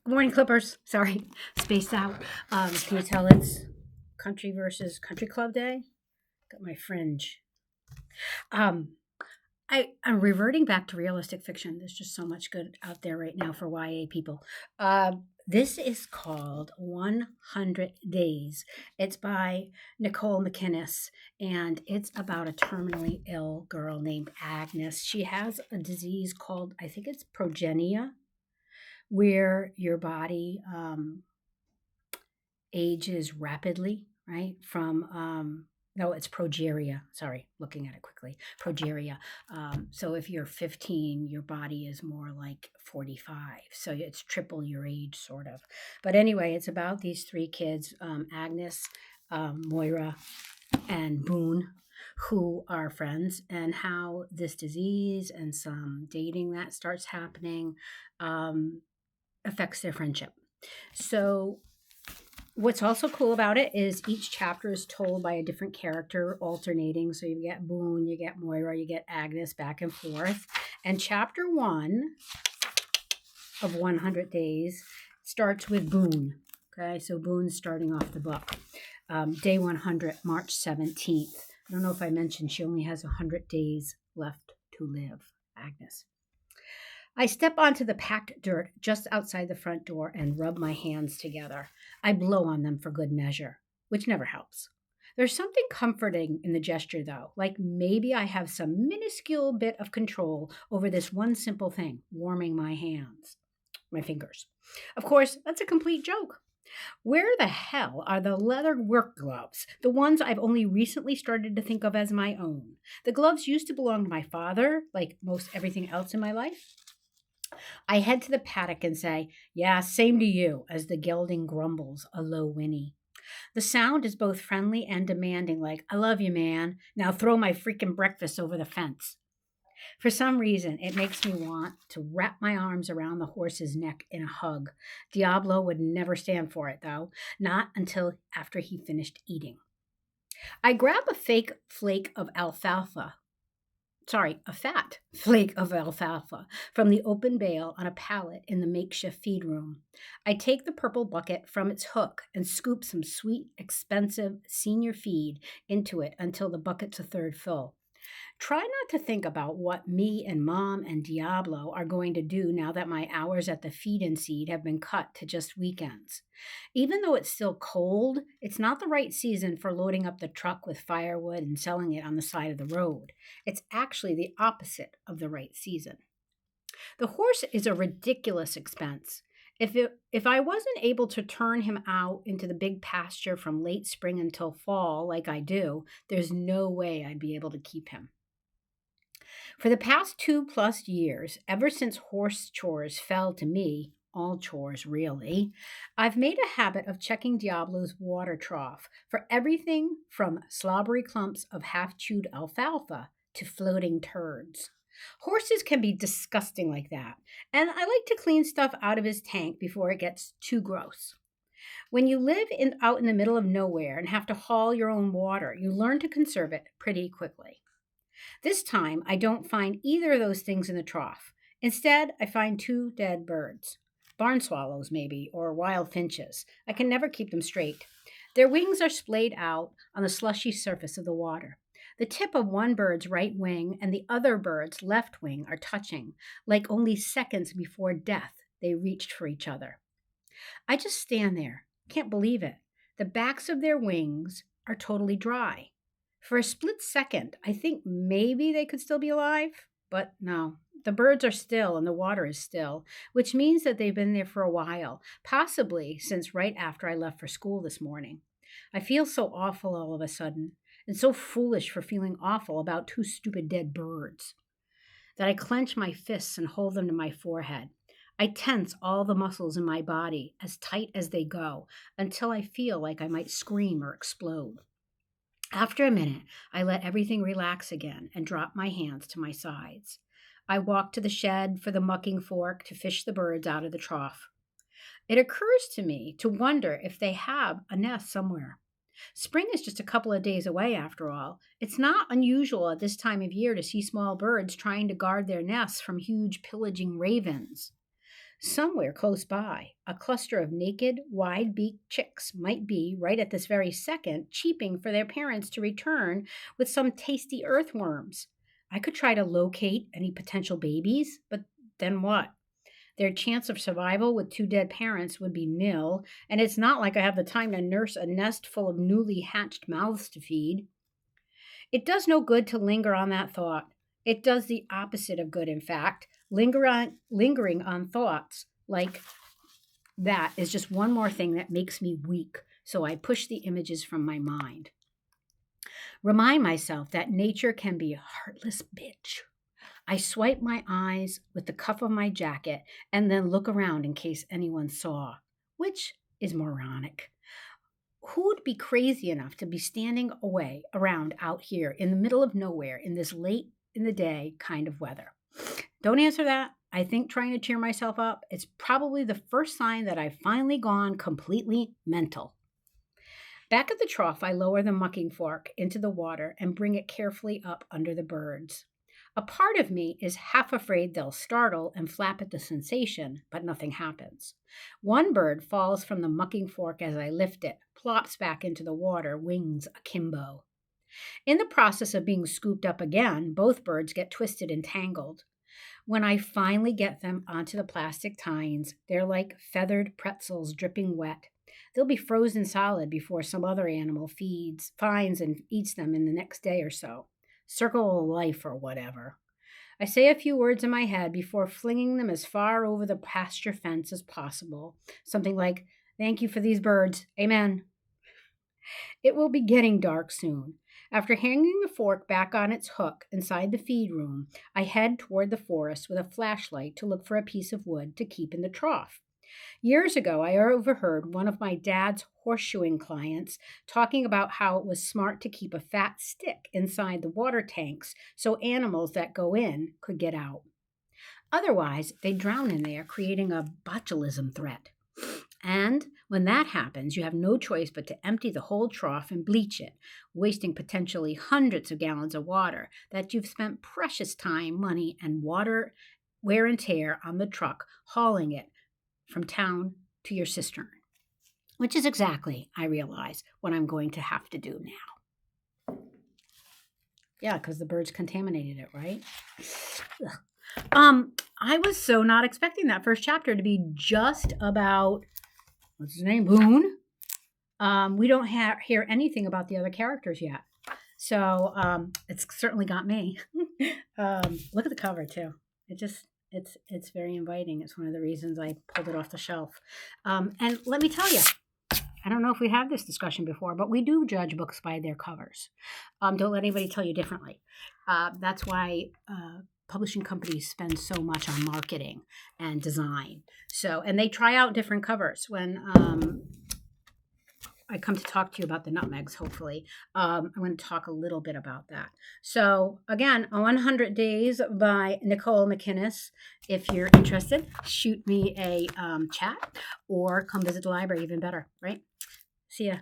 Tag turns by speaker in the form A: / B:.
A: Morning Clippers. Sorry, spaced out. Can you tell it's country versus country club day? Got my fringe. Um, I'm reverting back to realistic fiction. There's just so much good out there right now for YA people. This is called 100 Days. It's by Nicole McInnes, and it's about a terminally ill girl named Agnes. She has a disease called, I think it's progenia, where your body ages rapidly, right? No, it's progeria. Sorry, looking at it quickly. Progeria. So if you're 15, your body is more like 45. So it's triple your age, sort of. But anyway, it's about these three kids, Agnes, Moira, and Boone, who are friends, and how this disease and some dating that starts happening affects their friendship. So what's also cool about it is each chapter is told by a different character alternating. So you get Boone, you get Moira, you get Agnes back and forth. And chapter 1 of 100 Days starts with Boone. Okay, so Boone's starting off the book. Day 100, March 17th. I don't know if I mentioned she only has 100 days left to live, Agnes. I step onto the packed dirt just outside the front door and rub my hands together. I blow on them for good measure, which never helps. There's something comforting in the gesture, though, like maybe I have some minuscule bit of control over this one simple thing, warming my fingers. Of course, that's a complete joke. Where the hell are the leather work gloves, the ones I've only recently started to think of as my own? The gloves used to belong to my father, like most everything else in my life. I head to the paddock and say, "Yeah, same to you," as the gelding grumbles, a low whinny. The sound is both friendly and demanding, like, "I love you, man. Now throw my freaking breakfast over the fence." For some reason, it makes me want to wrap my arms around the horse's neck in a hug. Diablo would never stand for it, though, not until after he finished eating. I grab a fake flake of alfalfa a fat flake of alfalfa from the open bale on a pallet in the makeshift feed room. I take the purple bucket from its hook and scoop some sweet, expensive senior feed into it until the bucket's a third full. Try not to think about what me and Mom and Diablo are going to do now that my hours at the feed and seed have been cut to just weekends. Even though it's still cold, it's not the right season for loading up the truck with firewood and selling it on the side of the road. It's actually the opposite of the right season. The horse is a ridiculous expense. If I wasn't able to turn him out into the big pasture from late spring until fall like I do, there's no way I'd be able to keep him. For the past 2+ years, ever since horse chores fell to me, all chores really, I've made a habit of checking Diablo's water trough for everything from slobbery clumps of half chewed alfalfa to floating turds. Horses can be disgusting like that, and I like to clean stuff out of his tank before it gets too gross. When you live out in the middle of nowhere and have to haul your own water, you learn to conserve it pretty quickly. This time, I don't find either of those things in the trough. Instead, I find 2 dead birds. Barn swallows, maybe, or wild finches. I can never keep them straight. Their wings are splayed out on the slushy surface of the water. The tip of one bird's right wing and the other bird's left wing are touching, like only seconds before death they reached for each other. I just stand there, can't believe it. The backs of their wings are totally dry. For a split second, I think maybe they could still be alive, but no. The birds are still and the water is still, which means that they've been there for a while, possibly since right after I left for school this morning. I feel so awful all of a sudden, and so foolish for feeling awful about 2 stupid dead birds, that I clench my fists and hold them to my forehead. I tense all the muscles in my body as tight as they go until I feel like I might scream or explode. After a minute, I let everything relax again and drop my hands to my sides. I walk to the shed for the mucking fork to fish the birds out of the trough. It occurs to me to wonder if they have a nest somewhere. Spring is just a couple of days away, after all. It's not unusual at this time of year to see small birds trying to guard their nests from huge pillaging ravens. Somewhere close by, a cluster of naked, wide beaked chicks might be, right at this very second, cheeping for their parents to return with some tasty earthworms. I could try to locate any potential babies, but then what? Their chance of survival with two dead parents would be nil, and it's not like I have the time to nurse a nest full of newly hatched mouths to feed. It does no good to linger on that thought. It does the opposite of good, in fact. Lingering on thoughts like that is just one more thing that makes me weak, so I push the images from my mind. Remind myself that nature can be a heartless bitch. I swipe my eyes with the cuff of my jacket and then look around in case anyone saw, which is moronic. Who would be crazy enough to be standing away around out here in the middle of nowhere in this late in the day kind of weather? Don't answer that. I think trying to cheer myself up is probably the first sign that I've finally gone completely mental. Back at the trough, I lower the mucking fork into the water and bring it carefully up under the birds. A part of me is half afraid they'll startle and flap at the sensation, but nothing happens. One bird falls from the mucking fork as I lift it, plops back into the water, wings akimbo. In the process of being scooped up again, both birds get twisted and tangled. When I finally get them onto the plastic tines, they're like feathered pretzels dripping wet. They'll be frozen solid before some other animal finds and eats them in the next day or so. Circle of life or whatever. I say a few words in my head before flinging them as far over the pasture fence as possible. Something like, "Thank you for these birds. Amen." It will be getting dark soon. After hanging the fork back on its hook inside the feed room, I head toward the forest with a flashlight to look for a piece of wood to keep in the trough. Years ago, I overheard one of my dad's horseshoeing clients talking about how it was smart to keep a fat stick inside the water tanks so animals that go in could get out. Otherwise, they drown in there, creating a botulism threat. And when that happens, you have no choice but to empty the whole trough and bleach it, wasting potentially hundreds of gallons of water that you've spent precious time, money, and water wear and tear on the truck hauling it from town to your cistern, which is exactly, I realize, what I'm going to have to do now. Yeah, because the birds contaminated it, right? I was so not expecting that first chapter to be just about, what's his name, Boone. We don't hear anything about the other characters yet. So it's certainly got me. Look at the cover too. It's very inviting. It's one of the reasons I pulled it off the shelf. And let me tell you, I don't know if we had this discussion before, but we do judge books by their covers. Don't let anybody tell you differently. That's why publishing companies spend so much on marketing and design. And they try out different covers. When I come to talk to you about the nutmegs, hopefully, I'm going to talk a little bit about that. So again, 100 Days by Nicole McInnes. If you're interested, shoot me a chat or come visit the library, even better, right? See ya.